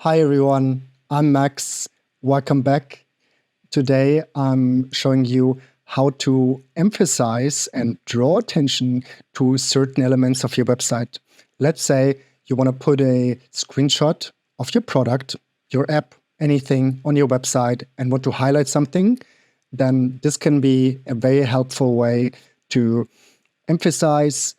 Hi everyone, I'm Max. Welcome back. Today I'm showing you how to emphasize and draw attention to certain elements of your website. Let's say you want to put a screenshot of your product, your app, anything on your website and want to highlight something, then this can be a very helpful way to emphasize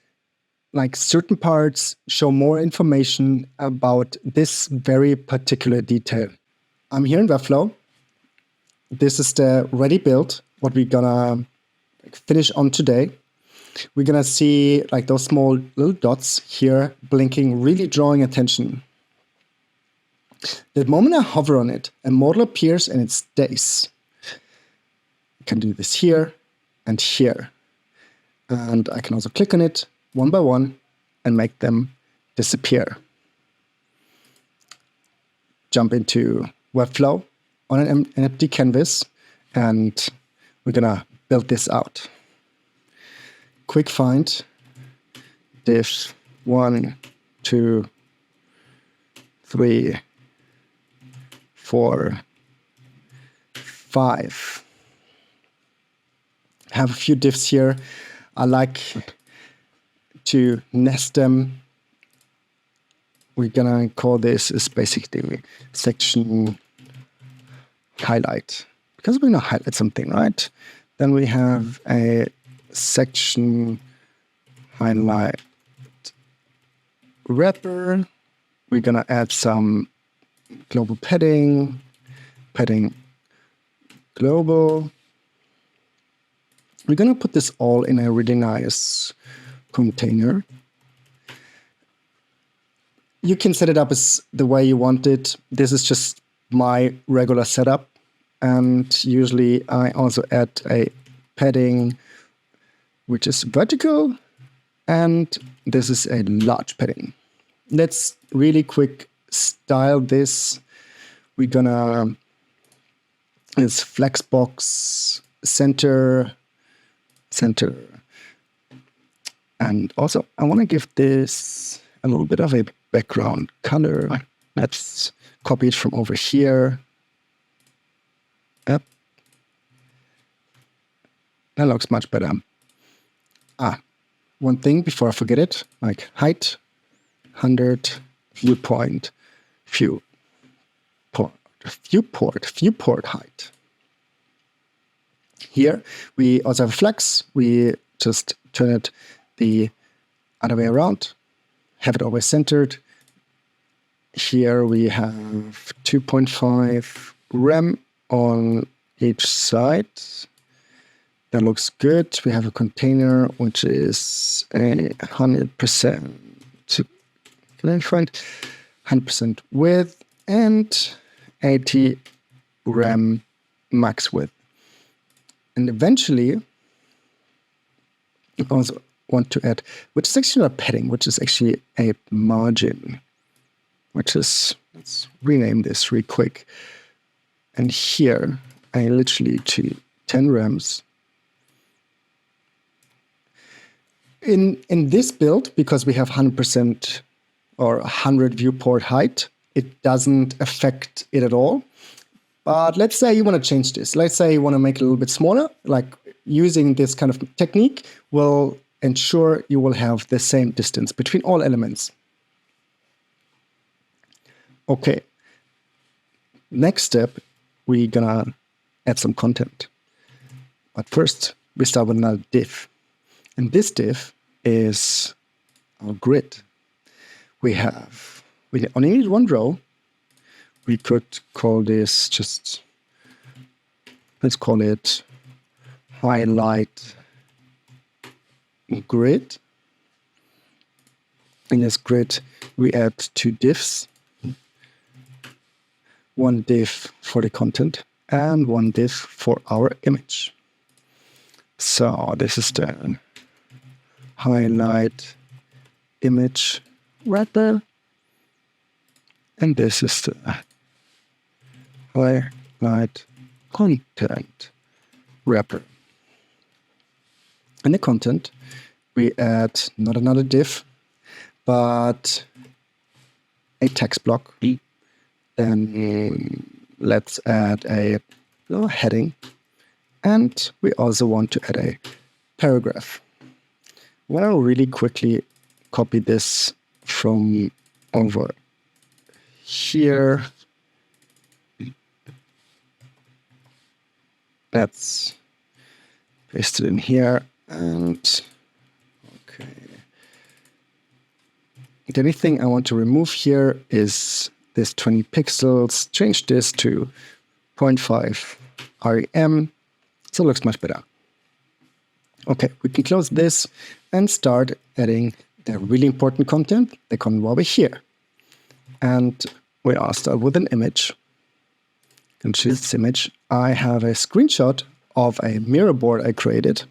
like certain parts, show more information about this very particular detail. I'm here in Webflow. This is the ready build, what we're gonna finish on today. We're gonna see like those small little dots here blinking, really drawing attention. The moment I hover on it, a modal appears and it stays. I can do this here and here. And I can also click on it one by one and make them disappear. Jump into Webflow on an empty canvas, and we're gonna build this out. Quick find, div 1, 2, 3, 4, 5. Have a few divs here. I like to nest them. We're gonna call this is basically section highlight, because we're gonna highlight something, right? Then we have a section highlight wrapper. We're gonna add some global padding global. We're gonna put this all in a really nice container. You can set it up as the way you want it. This is just my regular setup. And usually I also add a padding, which is vertical. And this is a large padding. Let's really quick style this. We're gonna, it's flexbox, center. And also, I want to give this a little bit of a background color. Let's copy it from over here. Yep. That looks much better. One thing before I forget it, like height, 100, viewport height. Here, we also have a flex. We just turn it the other way around, have it always centered. Here we have 2.5 rem on each side. That looks good. We have a container which is a 100%. Can I find 100% width and 80 rem max width. And eventually, I also want to add, which is actually not a padding, which is actually a margin, which is, let's rename this real quick. And here, I literally to 10 rems. In this build, because we have 100% or 100 viewport height, it doesn't affect it at all. But let's say you want to change this. Let's say you want to make it a little bit smaller. Like using this kind of technique will ensure you will have the same distance between all elements. Okay. Next step, we're gonna add some content. But first, we start with another div. And this div is our grid. We only need one row. We could call this just, let's call it highlight grid. In this grid, we add 2 divs. One div for the content and one div for our image. So this is the highlight image wrapper. And this is the highlight content wrapper. In the content, we add not another div, but a text block Then let's add a little heading. And we also want to add a paragraph. Well, I'll really quickly copy this from over here. Let's paste it in here. And okay. The only thing I want to remove here is this 20 pixels. Change this to 0.5 rem. So it looks much better. Okay, we can close this and start adding the really important content, the content over here. And we are start with an image. And choose this image. I have a screenshot of a mirror board I created,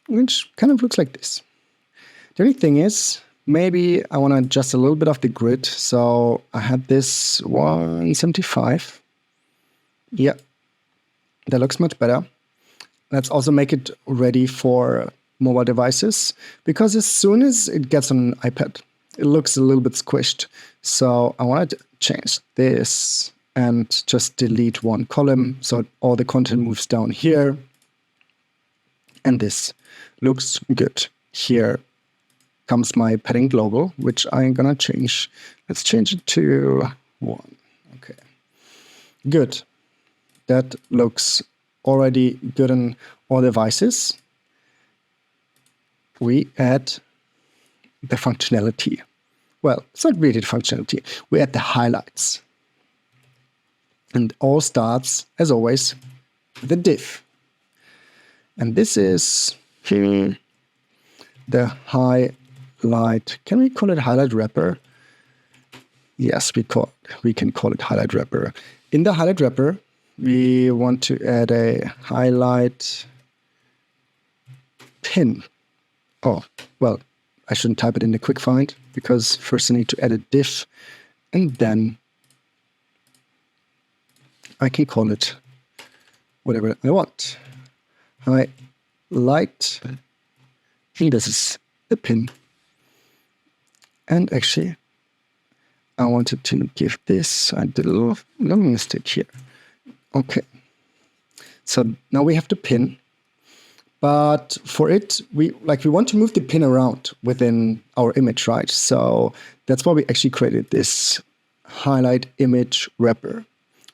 which kind of looks like this. The only thing is, maybe I want to adjust a little bit of the grid. So I had this 175. Yeah, that looks much better. Let's also make it ready for mobile devices, because as soon as it gets on an iPad, it looks a little bit squished. So I want to change this and just delete one column so all the content moves down here. And this looks good. Here comes my padding global, which I'm going to change. Let's change it to 1. Okay, good. That looks already good on all devices. We add the functionality. Well, it's not really the functionality. We add the highlights. And all starts, as always, with a div. And this is the highlight. Can we call it highlight wrapper? Yes, we can call it highlight wrapper. In the highlight wrapper, we want to add a highlight pin. Oh, well, I shouldn't type it in the quick find, because first I need to add a div, and then I can call it whatever I want. Highlight. And this is the pin. And actually, I wanted to give this, I did a little mistake here. Okay, so now we have the pin, but for it, we want to move the pin around within our image, right? So that's why we actually created this highlight image wrapper.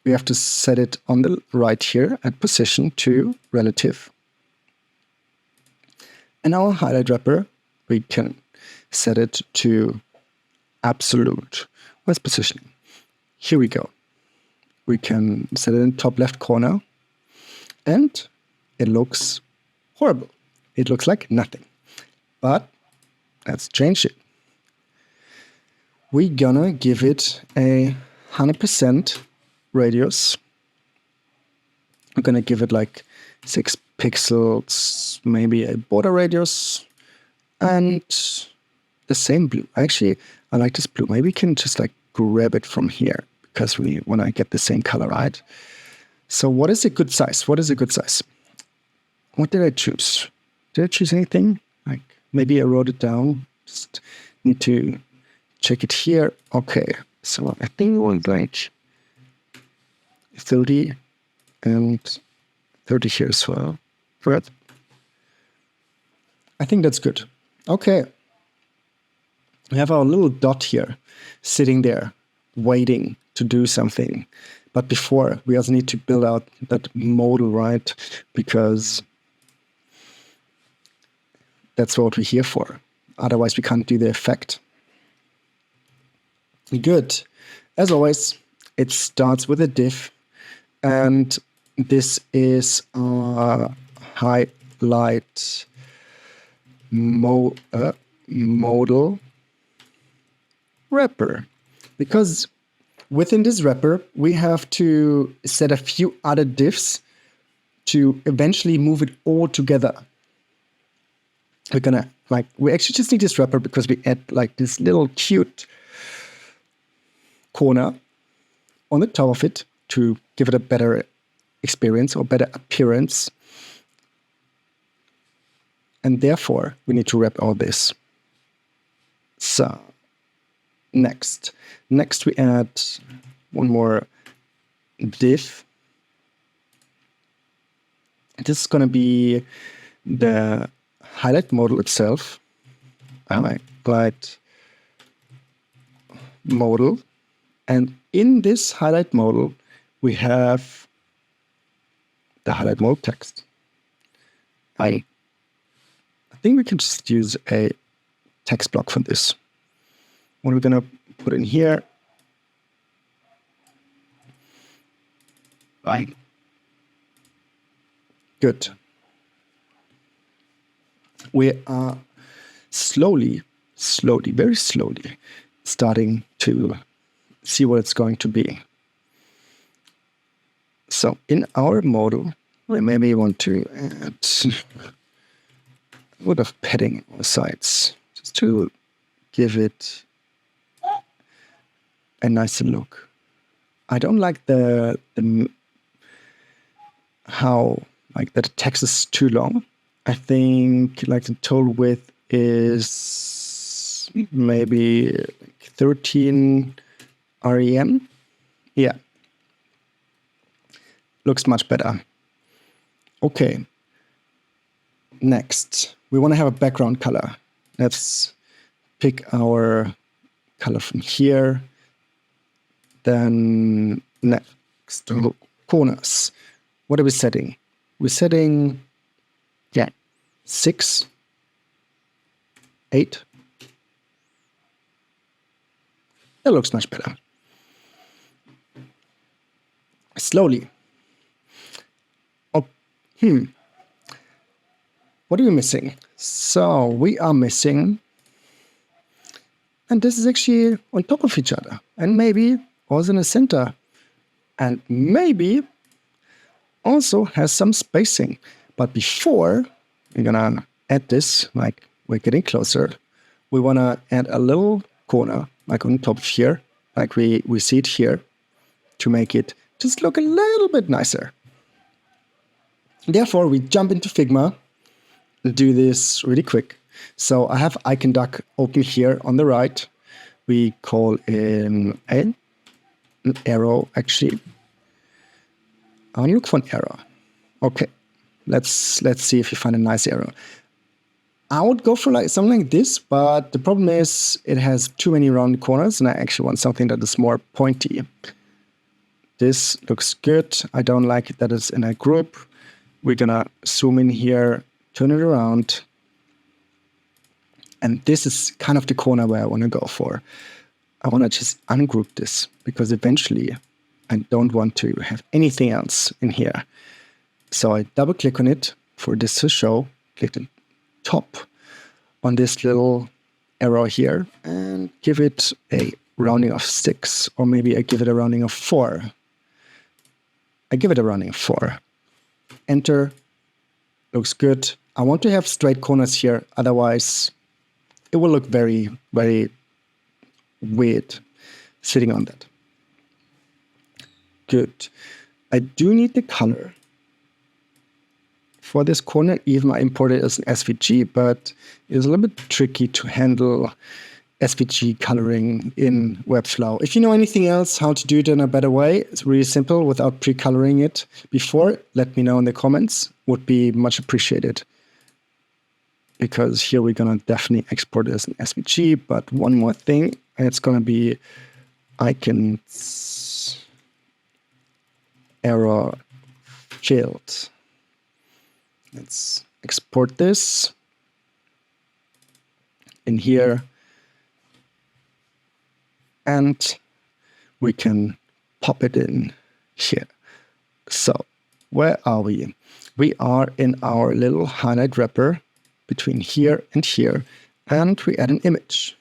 We have to set it on the right here at position to relative. And our highlight wrapper, we can set it to absolute. Where's positioning? Here we go. We can set it in top left corner, and it looks horrible. It looks like nothing. But let's change it. We're gonna give it a 100% radius. I'm gonna give it like 6 pixels, maybe a border radius, and the same blue. Actually, I like this blue. Maybe we can just like grab it from here, because we want to get the same color, right? So what is a good size? What is a good size? What did I choose? Did I choose anything? Like maybe I wrote it down. Just need to check it here. Okay, so I think it was like 30 and 30 here as well. Right? I think that's good. Okay. We have our little dot here sitting there waiting to do something. But before, we also need to build out that modal, right? Because that's what we're here for. Otherwise, we can't do the effect. Good. As always, it starts with a div. And this is our highlight modal wrapper. Because within this wrapper, we have to set a few other divs to eventually move it all together. We actually just need this wrapper because we add like this little cute corner on the top of it to give it a better experience or better appearance. And therefore, we need to wrap all this. So, next we add one more div. This is going to be the highlight modal itself. Highlight modal. And in this highlight modal, we have the highlight modal text. I think we can just use a text block for this. What we're going to put in here. Good. We are slowly, very slowly starting to see what it's going to be. So in our modal, we maybe want to add a bit of padding on the sides, just to give it a nicer look. I don't like how the text is too long. I think the total width is maybe 13 rem. Yeah, looks much better. Okay. Next, we want to have a background color. Let's pick our color from here. Then next, corners. What are we setting? We're setting 6, 8. That looks much better. Slowly. Oh, What are we missing? So we are missing, and this is actually on top of each other, and maybe also in the center, and maybe also has some spacing. But before we're gonna add this, we're getting closer, we wanna add a little corner, on top of here, we see it here, to make it just look a little bit nicer. Therefore, we jump into Figma and do this really quick. So I have icon duck open here on the right. We call in an arrow, actually. I want to look for an arrow. Okay, let's see if you find a nice arrow. I would go for something like this, but the problem is it has too many round corners, and I actually want something that is more pointy. This looks good. I don't like it that it's in a group. We're gonna zoom in here, turn it around, and this is kind of the corner where I want to go for. I want to just ungroup this, because eventually I don't want to have anything else in here. So I double click on it for this to show, click on top on this little arrow here, and give it a rounding of 6, or maybe I give it a rounding of 4. I give it a rounding of 4. Enter. Looks good. I want to have straight corners here, otherwise it will look very, very weird sitting on that. Good. I do need the color for this corner. Even I imported it as an SVG, but it's a little bit tricky to handle SVG coloring in Webflow. If you know anything else, how to do it in a better way, it's really simple without pre-coloring it before, let me know in the comments. Would be much appreciated. Because here we're going to definitely export it as an SVG, but one more thing, and it's going to be icons error field. Let's export this in here. And we can pop it in here. So where are we? We are in our little highlight wrapper between here and here. And we add an image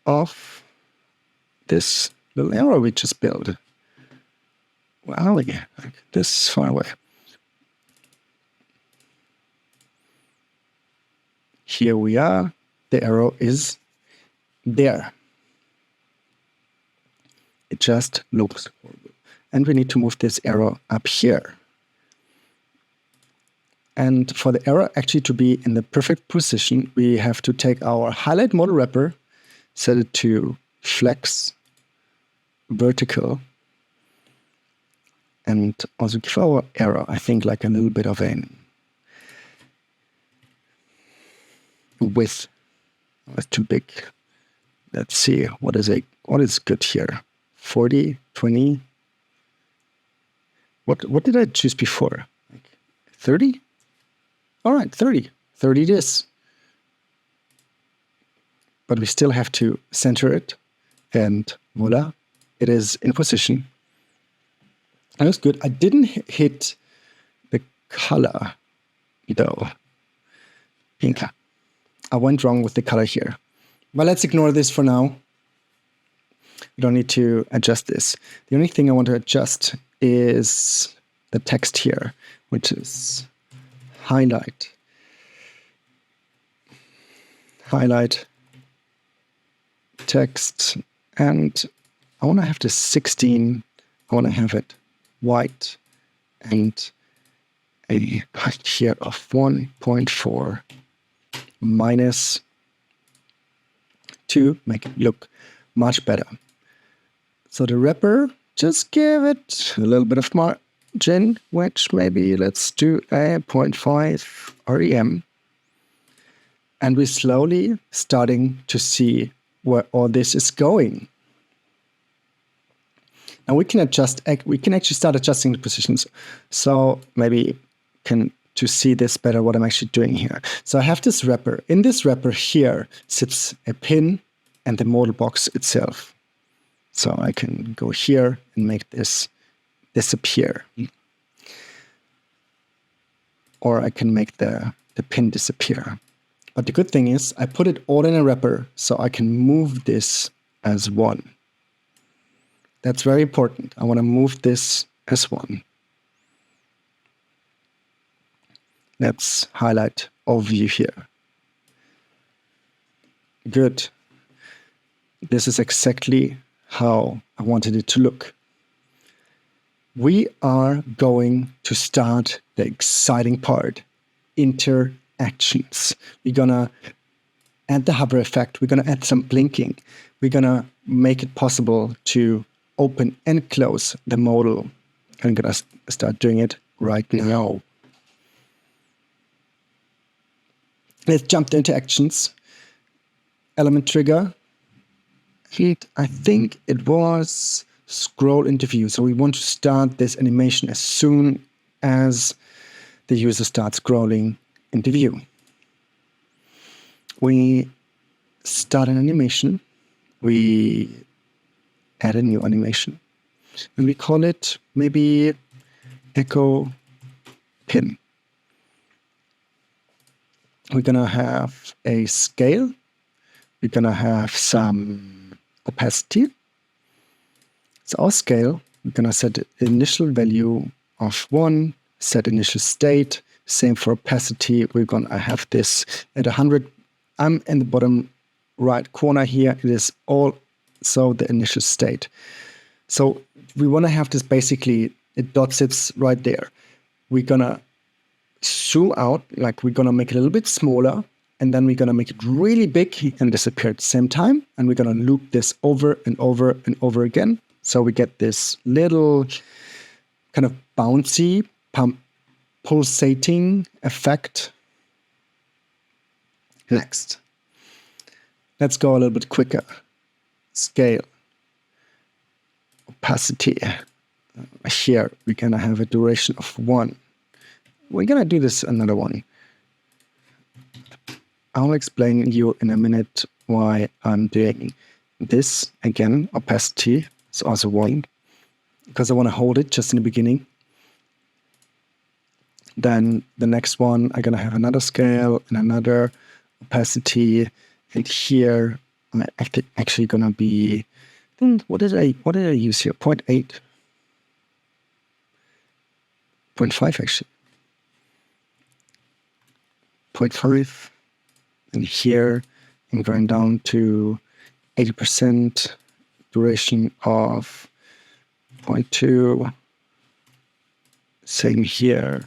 of this little arrow we just built. Where are we? This far away. Here we are. The arrow is there. It just looks horrible. And we need to move this arrow up here. And for the arrow actually to be in the perfect position, we have to take our highlight modal wrapper, set it to flex, vertical, and also give our error, I think, like a little bit of a width. That's too big. Let's see, what is good here? 40, 20. What did I choose before? 30? All right, 30. 30 it is. But we still have to center it, and voila, it is in position. And that's good. I didn't hit the color, though. Pink. I went wrong with the color here. But let's ignore this for now. We don't need to adjust this. The only thing I want to adjust is the text here, which is highlight text, and I want to have this 16. I want to have it white and a height here of 1.4 minus 2, make it look much better. So the wrapper, just give it a little bit of margin, which maybe let's do a 0.5 rem. And we're slowly starting to see where all this is going. Now we can actually start adjusting the positions. So maybe to see this better, what I'm actually doing here. So I have this wrapper. In this wrapper here sits a pin and the modal box itself. So I can go here and make this disappear. Or I can make the pin disappear. But the good thing is I put it all in a wrapper so I can move this as one. That's very important. I want to move this as one. Let's highlight overview here. Good. This is exactly how I wanted it to look. We are going to start the exciting part, interactions. We're going to add the hover effect. We're going to add some blinking. We're going to make it possible to open and close the modal. I'm going to start doing it right now. Let's jump into actions. Element trigger. I think it was scroll into view. So we want to start this animation as soon as the user starts scrolling into view. We start an animation. We add a new animation. And we call it maybe echo pin. We're going to have a scale. We're going to have some opacity. So our scale, we're going to set the initial value of 1, set initial state. Same for opacity. We're going to have this at 100. I'm in the bottom right corner here. It is also the initial state. So we want to have this basically, it dot sits right there. We're going to zoom out, like we're going to make it a little bit smaller, and then we're going to make it really big and disappear at the same time. And we're going to loop this over and over and over again. So we get this little kind of bouncy, pulsating effect. Next. Let's go a little bit quicker. Scale. Opacity. Here we're going to have a duration of 1. We're going to do this another one. I'll explain you in a minute why I'm doing this. Again, opacity is also 1, because I want to hold it just in the beginning. Then the next one, I'm going to have another scale and another opacity. And here, I'm actually going to be, what did I use here? 0.8. 0.5 actually. 0.5. And here I'm going down to 80%, duration of 0.2. Same here,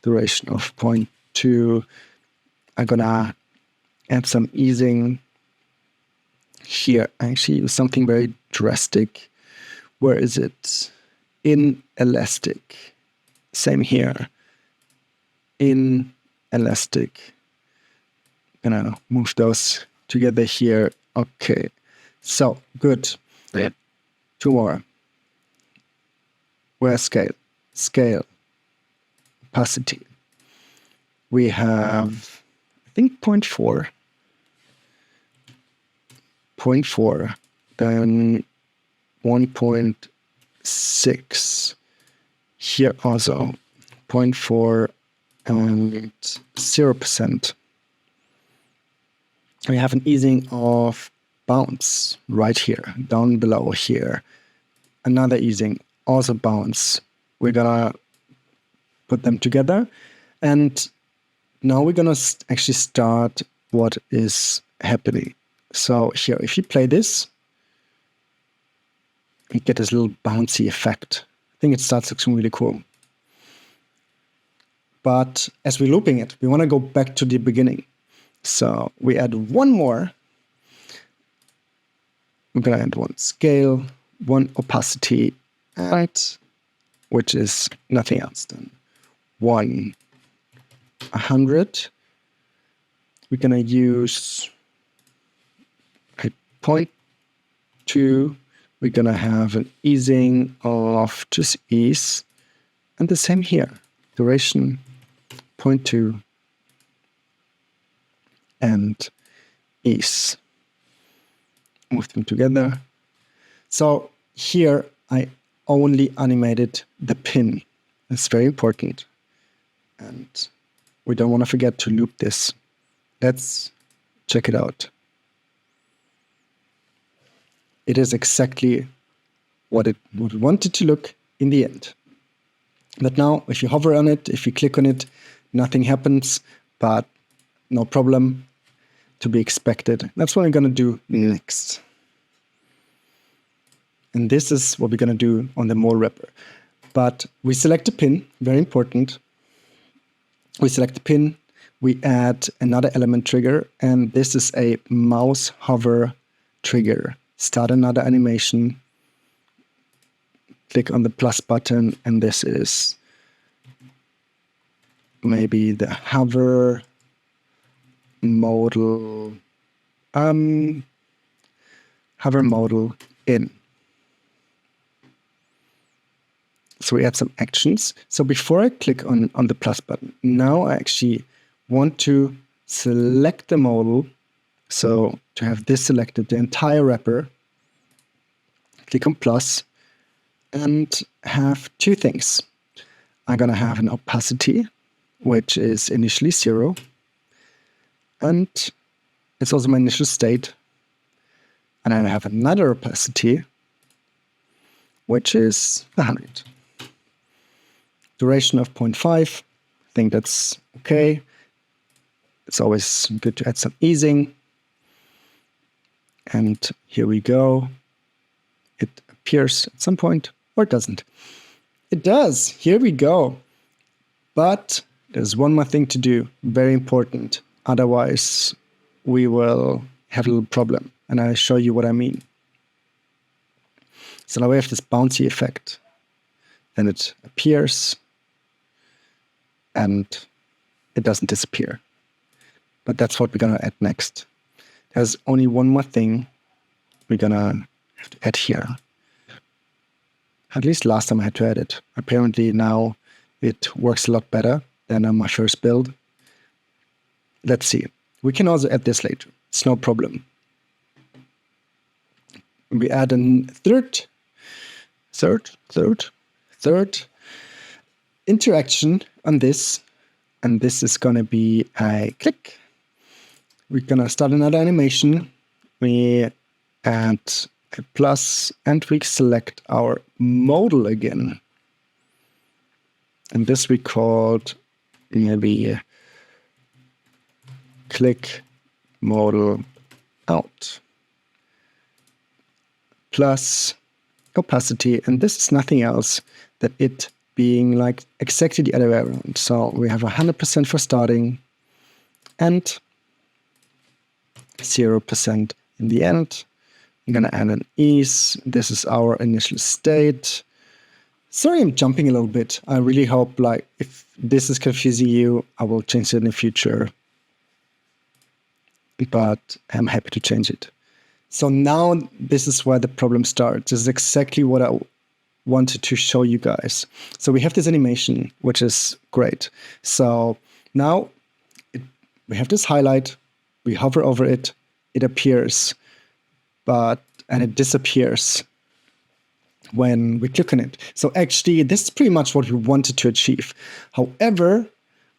duration of 0.2. I'm gonna add some easing here. I actually use something very drastic, Where is it? In elastic. Same here. In elastic. Gonna move those together here. Okay. So good. Yeah. 2 more. Where scale? Scale. Opacity. We have, I think, 0.4. 0.4. Then 1.6. Here also 0.4 and 0%. We have an easing of bounce right here, down below here. Another easing, also bounce. We're gonna put them together. And now we're gonna actually start what is happening. So here, if you play this, you get this little bouncy effect. I think it starts looking really cool. But as we're looping it, we want to go back to the beginning. So we add one more. We're going to add one scale, one opacity, and which is nothing else than 100. We're going to use a 0.2. We're going to have an easing of just ease. And the same here. Duration 0.2 and ease. Move them together. So here I only animated the pin. It's very important. And we don't want to forget to loop this. Let's check it out. It is exactly what it would want it to look in the end. But now, if you hover on it, if you click on it, nothing happens, but no problem, to be expected. That's what I'm going to do next. And this is what we're going to do on the mole wrapper. But we select the pin, very important. We select the pin, we add another element trigger, and this is a mouse hover trigger. Start another animation. Click on the plus button, and this is maybe the hover modal, hover modal in. So we add some actions. So before I click on the plus button, now I actually want to select the modal. So to have this selected, the entire wrapper, click on plus, and have two things. I'm going to have an opacity, which is initially 0. And it's also my initial state. And I have another opacity, which is 100. Duration of 0.5. I think that's okay. It's always good to add some easing. And here we go. It appears at some point, or it doesn't. It does. Here we go. But there's one more thing to do. Very important. Otherwise, we will have a little problem. And I'll show you what I mean. So now we have this bouncy effect. Then it appears. And it doesn't disappear. But that's what we're going to add next. There's only one more thing we're going to have to add here. At least last time I had to add it. Apparently now it works a lot better than on my first build. Let's see. We can also add this later. It's no problem. We add a third interaction on this. And this is going to be a click. We're going to start another animation. We add a plus, and we select our modal again. And this we called maybe click modal out. Plus opacity, and this is nothing else than it being like exactly the other way around. So we have 100% for starting and 0% in the end. I'm going to add an ease. This is our initial state. Sorry, I'm jumping a little bit. I really hope, like, if this is confusing you, I will change it in the future. But I'm happy to change it. So now this is where the problem starts. This is exactly what I wanted to show you guys. So we have this animation, which is great. So now we have this highlight. We hover over it. It appears, and it disappears when we click on it. So actually, this is pretty much what we wanted to achieve. However,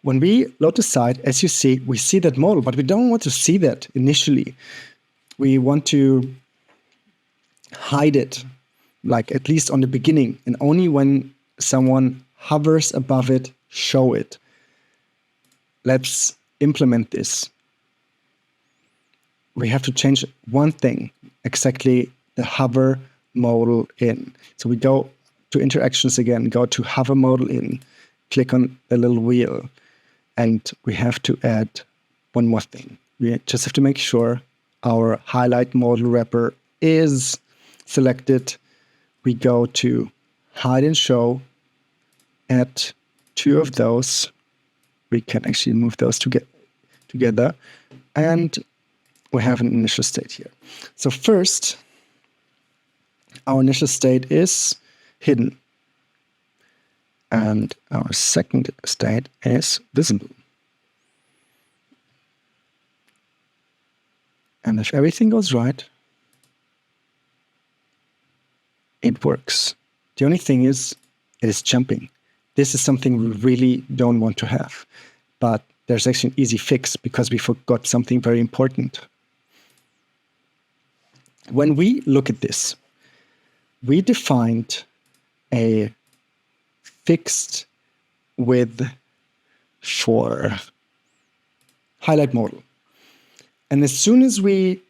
when we load the site, as you see, we see that modal, but we don't want to see that initially. We want to hide it, like at least on the beginning, and only when someone hovers above it, show it. Let's implement this. We have to change one thing, exactly the hover modal in. So we go to interactions again, go to hover modal in, click on the little wheel, and we have to add one more thing. We just have to make sure our highlight modal wrapper is selected. We go to hide and show, add two of those. We can actually move those together, and we have an initial state here. So first, our initial state is hidden. And our second state is visible. And if everything goes right, it works. The only thing is, it is jumping. This is something we really don't want to have. But there's actually an easy fix because we forgot something very important. When we look at this, we defined a fixed width for highlight modal. And as soon as we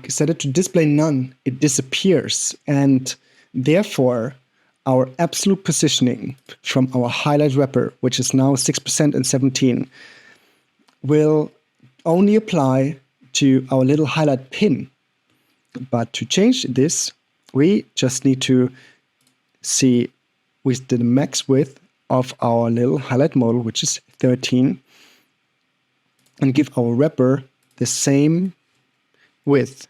set it to display none, it disappears. And therefore, our absolute positioning from our highlight wrapper, which is now 6% and 17, will only apply to our little highlight pin. But to change this, we just need to see with the max width of our little highlight modal, which is 13, and give our wrapper the same width.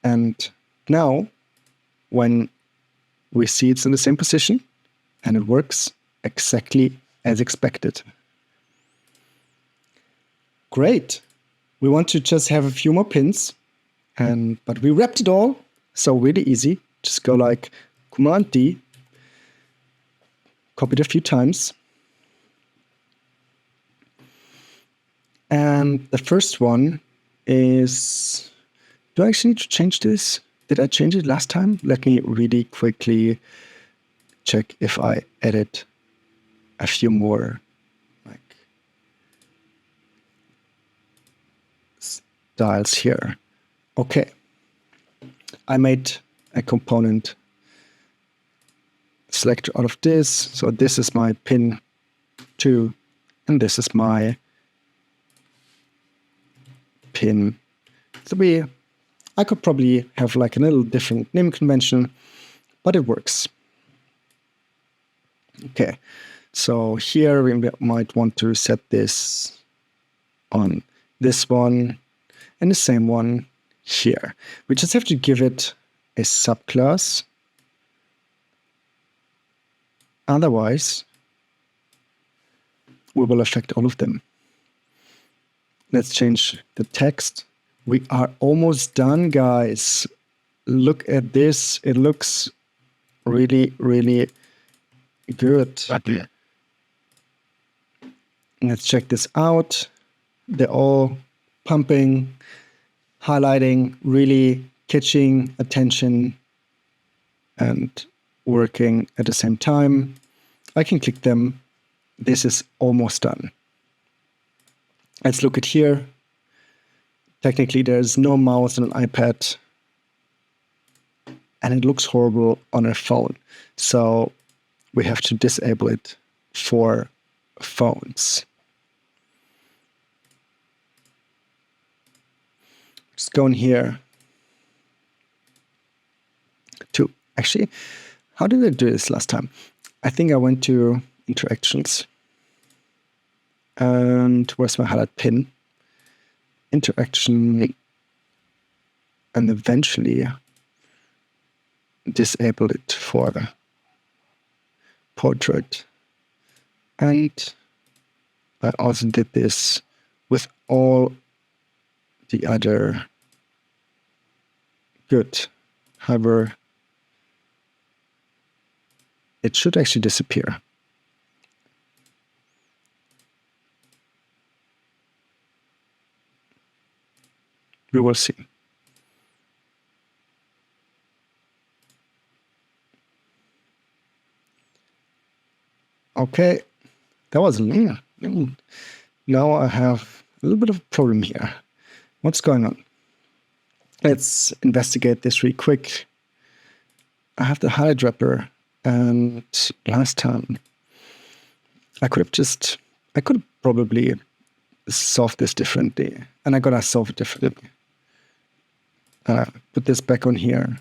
And now, when we see it's in the same position, and it works exactly as expected. Great. We want to just have a few more pins, but we wrapped it all, so really easy. Just go like Command D, copy it a few times. And the first one is, do I actually need to change this? Did I change it last time? Let me really quickly check if I added a few more styles here. Okay. I made a component selector out of this. So this is my pin 2, and this is my pin 3. I could probably have like a little different name convention, but it works. Okay, so here we might want to set this on this one and the same one here. We just have to give it a subclass. Otherwise, we will affect all of them. Let's change the text. We are almost done, guys. Look at this. It looks really, really good. Let's check this out. They're all pumping, highlighting, really catching attention and working at the same time. I can click them. This is almost done. Let's look at here. Technically, there's no mouse on an iPad, and it looks horrible on a phone. So we have to disable it for phones. Just go in here, to actually, how did I do this last time? I think I went to interactions. And where's my highlight pin? Interaction. And eventually disable it for the portrait. And I also did this with all the other. Good. However, it should actually disappear. We will see. Okay, that was long. Now I have a little bit of a problem here. What's going on? Let's investigate this really quick. I have the highlight wrapper, and last time I could have probably solved this differently, and I'm gonna solve it differently. Put this back on here,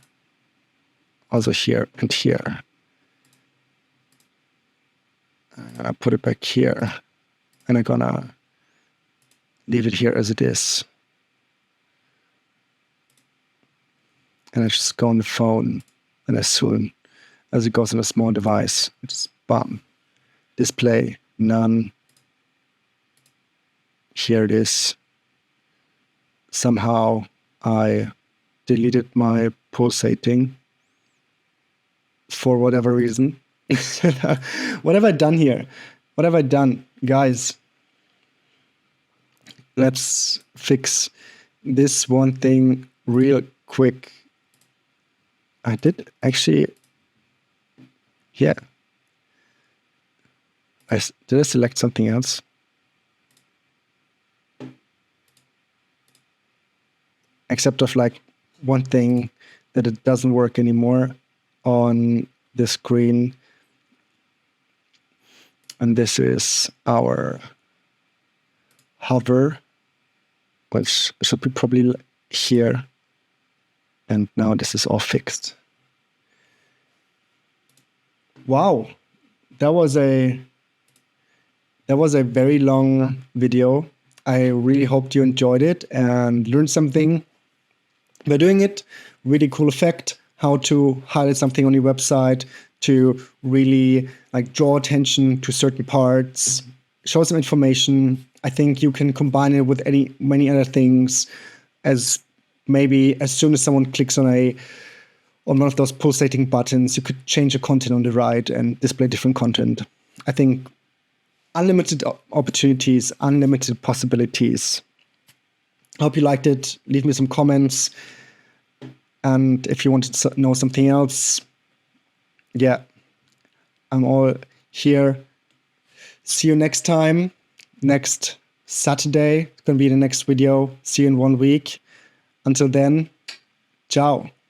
also here and here. I put it back here, and I'm gonna leave it here as it is. And I just go on the phone, and as soon as it goes on a small device, I just bam, display, none. Here it is. Somehow I deleted my pulsating for whatever reason. What have I done here? What have I done? Guys, let's fix this one thing real quick. I did actually, yeah. Did I select something else? Except of like one thing that it doesn't work anymore on the screen. And this is our hover, which should be probably here. And now this is all fixed. Wow, that was a very long video. I really hope you enjoyed it and learned something by doing it. Really cool effect, how to highlight something on your website to really like draw attention to certain parts, show some information. I think you can combine it with many other things, as maybe as soon as someone clicks on one of those pulsating buttons, you could change the content on the right and display different content. I think unlimited opportunities, unlimited possibilities. Hope you liked it. Leave me some comments. And if you wanted to know something else, yeah, I'm all here. See you next time, next Saturday. It's going to be the next video. See you in 1 week. Until then, ciao.